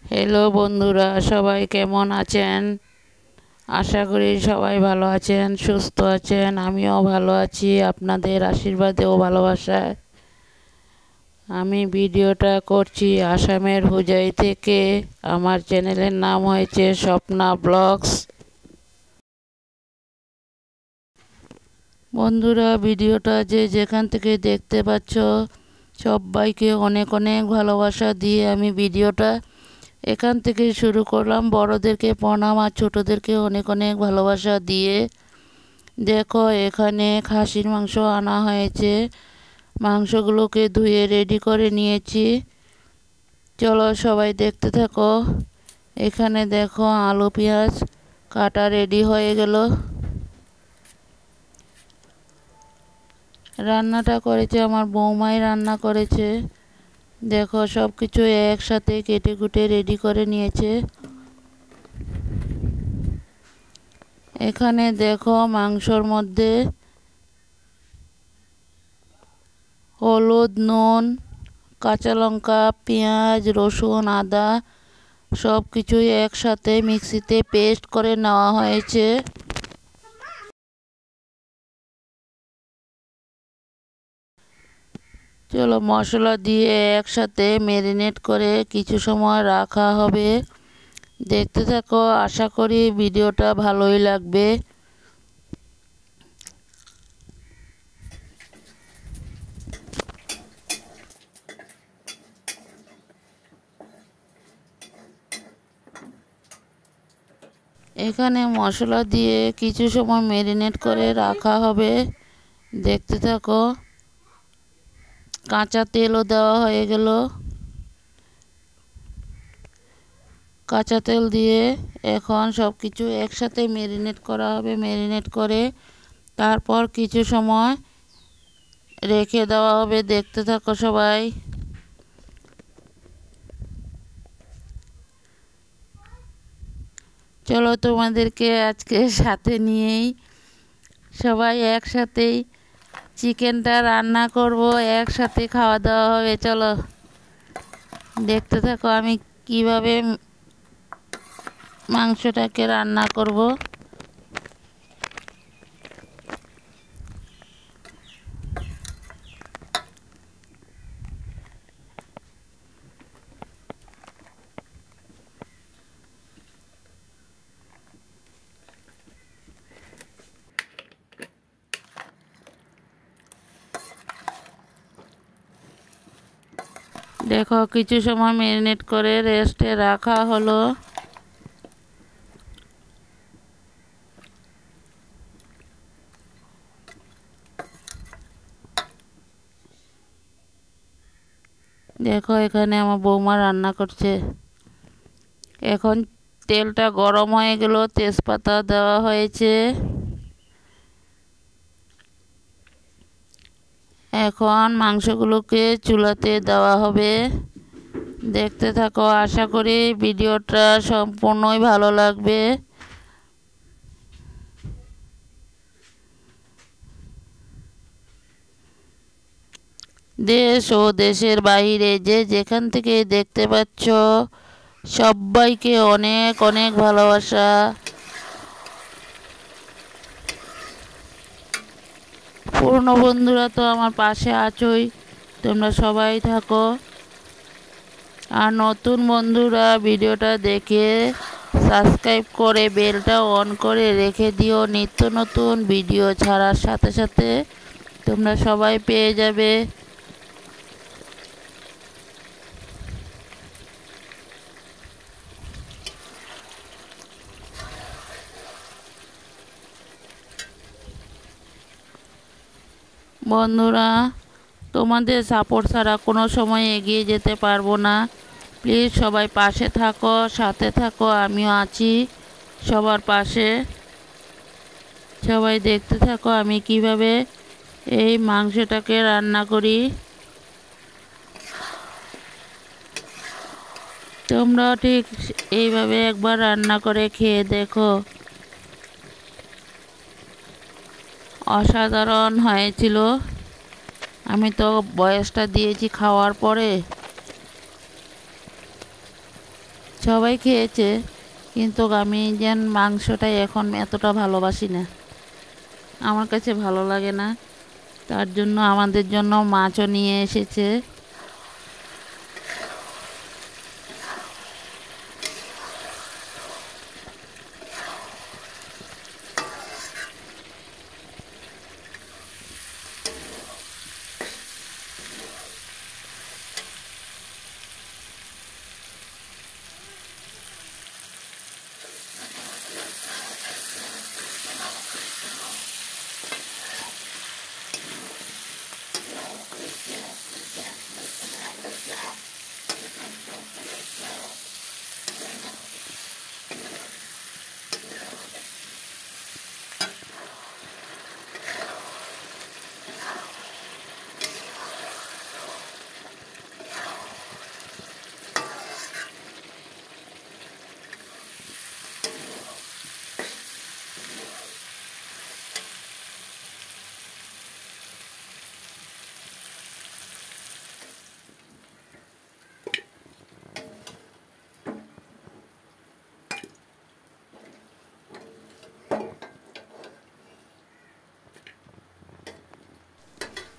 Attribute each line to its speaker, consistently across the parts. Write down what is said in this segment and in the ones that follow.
Speaker 1: Hello বন্ধুরা, সবাই কেমন আছেন? আশা করি সবাই ভালো আছেন, সুস্থ আছেন। আমিও ভালো আছি, আপনাদের আশীর্বাদে ও ভালোবাসায়। আমি ভিডিওটা করছি আসামের হুজাই থেকে। আমার চ্যানেলের নাম হয়েছে স্বপ্না ব্লগস। বন্ধুরা, ভিডিওটা যে যেখান থেকে দেখতে পাচ্ছ, সবাইকে অনেক অনেক ভালোবাসা দিয়ে আমি ভিডিওটা এখান থেকে শুরু করলাম। বড়দেরকে প্রণাম আর ছোটোদেরকে অনেক অনেক ভালোবাসা দিয়ে। দেখো, এখানে খাসির মাংস আনা হয়েছে। মাংসগুলোকে ধুয়ে রেডি করে নিয়েছি। চলো সবাই দেখতে থাকো। এখানে দেখো, আলু পেঁয়াজ কাটা রেডি হয়ে গেল। রান্নাটা করেছে আমার বৌমাই, রান্না করেছে। দেখো, সব কিছু একসাথে কেটে কুটে রেডি করে নিয়েছে। এখানে দেখো, মাংসর মধ্যে হলুদ, নুন, কাঁচা লঙ্কা, পেঁয়াজ, রসুন, আদা সব কিছুই একসাথে মিক্সিতে পেস্ট করে নেওয়া হয়েছে। চলো, মশলা দিয়ে একসাথে ম্যারিনেট করে কিছু সময় রাখা হবে। দেখতে থাকো, আশা করি ভিডিওটা ভালোই লাগবে। এখানে মশলা দিয়ে কিছু সময় ম্যারিনেট করে রাখা হবে। দেখতে থাকো। কাঁচা তেলও দেওয়া হয়ে গেল। কাঁচা তেল দিয়ে এখন সব কিছু একসাথে ম্যারিনেট করা হবে। ম্যারিনেট করে তারপর কিছু সময় রেখে দেওয়া হবে। দেখতে থাকো সবাই। চলো, তোমাদেরকে আজকে সাথে নিয়েই সবাই একসাথেই চিকেনটা রান্না করব, একসাথে খাওয়া দাওয়া হবে। চলো দেখতে থাকো আমি কিভাবে মাংসটাকে রান্না করব। দেখো, কিছু সময় ম্যারিনেট করে রেস্টে রাখা হলো। দেখো, এখানে আমার বৌমা রান্না করছে। এখন তেলটা গরম হয়ে গেল, তেজপাতা দেওয়া হয়েছে। এখন মাংসগুলোকে চুলাতে দেওয়া হবে। দেখতে থাকো, আশা করি ভিডিওটা সম্পূর্ণই ভালো লাগবে। দেশ ও দেশের বাইরে যে যেখান থেকে দেখতে পাচ্ছ, সবাইকে অনেক অনেক ভালোবাসা। পুরনো বন্ধুরা তো আমার পাশে আছোই, তোমরা সবাই থাকো। আর নতুন বন্ধুরা ভিডিওটা দেখে সাবস্ক্রাইব করে বেলটা অন করে রেখে দিও। নিত্য নতুন ভিডিও ছাড়ার সাথে সাথে তোমরা সবাই পেয়ে যাবে। বন্ধুরা, তোমাদের সাপোর্ট ছাড়া কোনো সময় এগিয়ে যেতে পারবো না। প্লিজ সবাই পাশে থাকো, সাথে থাকো। আমিও আছি সবার পাশে। সবাই দেখতে থাকো আমি কিভাবে এই মাংসটাকে রান্না করি। তোমরাও ঠিক এইভাবে একবার রান্না করে খেয়ে দেখো। অসাধারণ হয়েছিল। আমি তো বয়সটা দিয়েছি খাওয়ার পরে। সবাই খেয়েছে, কিন্তু আমি যেন মাংসটাই এখন এতটা ভালোবাসি না, আমার কাছে ভালো লাগে না। তার জন্য আমাদের জন্য মাছও নিয়ে এসেছে।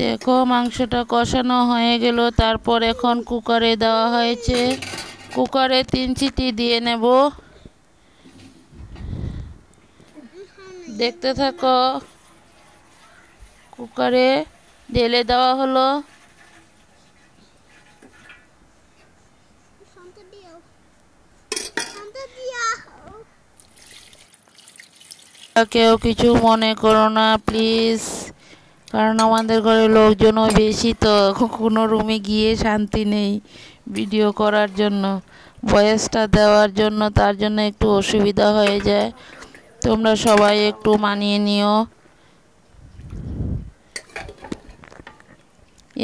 Speaker 1: দেখো মাংসটা কষানো হয়ে গেল, তারপর এখন কুকারে দেওয়া হয়েছে। কুকারে 3 সিটি দিয়ে নেব। দেখতে থাকো। কুকারে ঢেলে দেওয়া হলো। কেউ কিছু মনে করো না প্লিজ, কারণ আমাদের ঘরে লোকজনও বেশি, তো কোনো রুমে গিয়ে শান্তি নেই ভিডিও করার জন্য, ভয়েসটা দেওয়ার জন্য, তার জন্য একটু অসুবিধা হয়ে যায়। তোমরা সবাই একটু মানিয়ে নিও।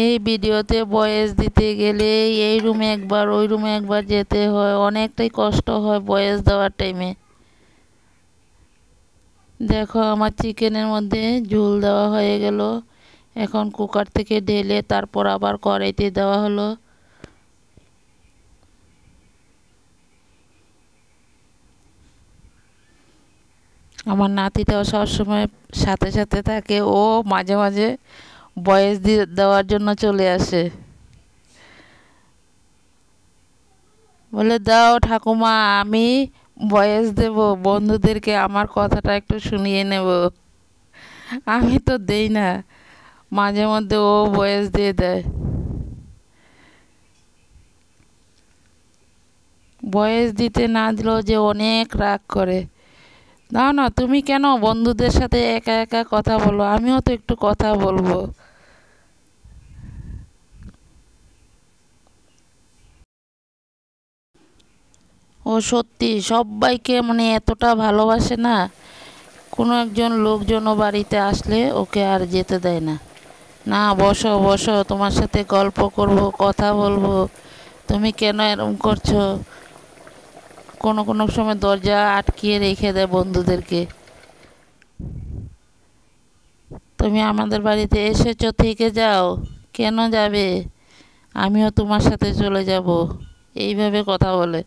Speaker 1: এই ভিডিওতে ভয়েস দিতে গেলে এই রুমে একবার ওই রুমে একবার যেতে হয়, অনেকটাই কষ্ট হয় ভয়েস দেওয়ার টাইমে। দেখো আমার চিকেনের মধ্যে ঝোল দেওয়া হয়ে গেল। এখন কুকার থেকে ঢেলে তারপর আবার কড়াইতে দেওয়া হলো। আমার নাতিটাও সবসময় সাথে সাথে থাকে, ও মাঝে মাঝে ভয়েস দেওয়ার জন্য চলে আসে, বলে দাও ঠাকুমা আমি ভয়েস দেব, বন্ধুদেরকে আমার কথাটা একটু শুনিয়ে নেব। আমি তো দেই না, মাঝে মধ্যে ও ভয়েস দিয়ে দেয়। ভয়েস দিতে না দিলেও যে অনেক রাগ করে। না না, তুমি কেন বন্ধুদের সাথে একা একা কথা বলো, আমিও তো একটু কথা বলবো। ও সত্যি সবাইকে মানে এতটা ভালোবাসে না, কোনো একজন লোকজনও বাড়িতে আসলে ওকে আর যেতে দেয় না। না বসো বসো, তোমার সাথে গল্প করব, কথা বলবো, তুমি কেন এরকম করছো। কোনো কোনো সময় দরজা আটকিয়ে রেখে দেয় বন্ধুদেরকে। তুমি আমাদের বাড়িতে এসেছো, থেকে যাও, কেন যাবে, আমিও তোমার সাথে চলে যাব, এইভাবে কথা বলে।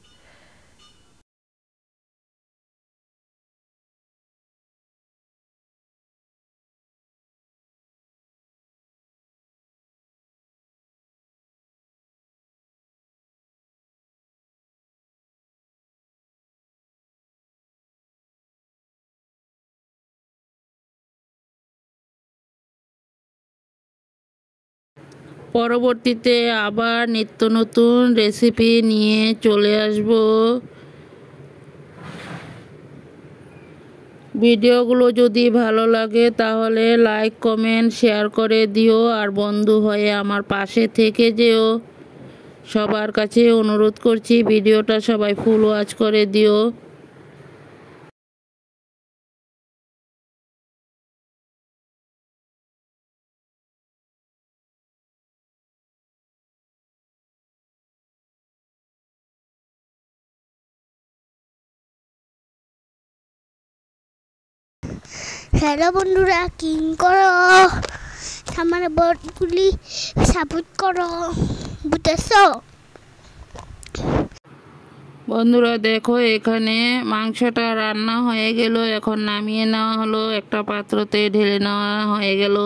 Speaker 1: পরবর্তীতে আবার নিত্য নতুন রেসিপি নিয়ে চলে আসব। ভিডিওগুলো যদি ভালো লাগে তাহলে লাইক কমেন্ট শেয়ার করে দিও, আর বন্ধু হয়ে আমার পাশে থেকে যেও। সবার কাছে অনুরোধ করছি ভিডিওটা সবাই ফুল ওয়াচ করে দিও।
Speaker 2: হ্যালো বন্ধুরা, কিং করো, আমার বটগুলি সাপোর্ট করো, বুঝেছো?
Speaker 1: বন্ধুরা দেখো, এখানে মাংসটা রান্না হয়ে গেল। এখন নামিয়ে নেওয়া হলো, একটা পাত্রতে ঢেলে নেওয়া হয়ে গেল।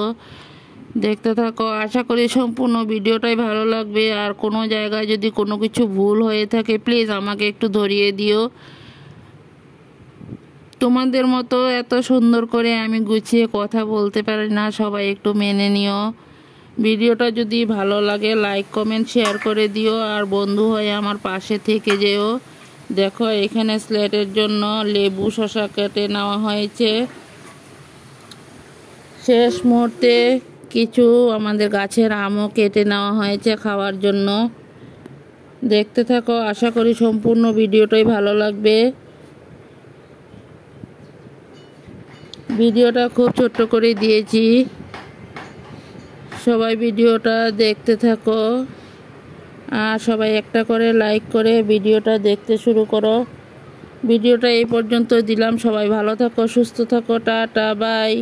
Speaker 1: দেখতে থাকো, আশা করি সম্পূর্ণ ভিডিওটাই ভালো লাগবে। আর কোনো জায়গায় যদি কোনো কিছু ভুল হয়ে থাকে প্লিজ আমাকে একটু ধরিয়ে দিও। তোমাদের মতো এত সুন্দর করে আমি গুছিয়ে কথা বলতে পারি না, সবাই একটু মেনে নিও। ভিডিওটা যদি ভালো লাগে লাইক কমেন্ট শেয়ার করে দিও, আর বন্ধু হয়ে আমার পাশে থেকে যেও। দেখো, এখানে স্লেটের জন্য লেবু শসা কেটে নেওয়া হয়েছে। শেষ মুহূর্তে কিছু আমাদের গাছের আমও কেটে নেওয়া হয়েছে খাওয়ার জন্য। দেখতে থাকো, আশা করি সম্পূর্ণ ভিডিওটাই ভালো লাগবে। ভিডিওটা খুব ছোট্ট করে দিয়েছি, সবাই ভিডিওটা দেখতে থাকো। আর সবাই একটা করে লাইক করে ভিডিওটা দেখতে শুরু করো। ভিডিওটা এই পর্যন্ত দিলাম। সবাই ভালো থাকো, সুস্থ থাকো, টাটা বাই।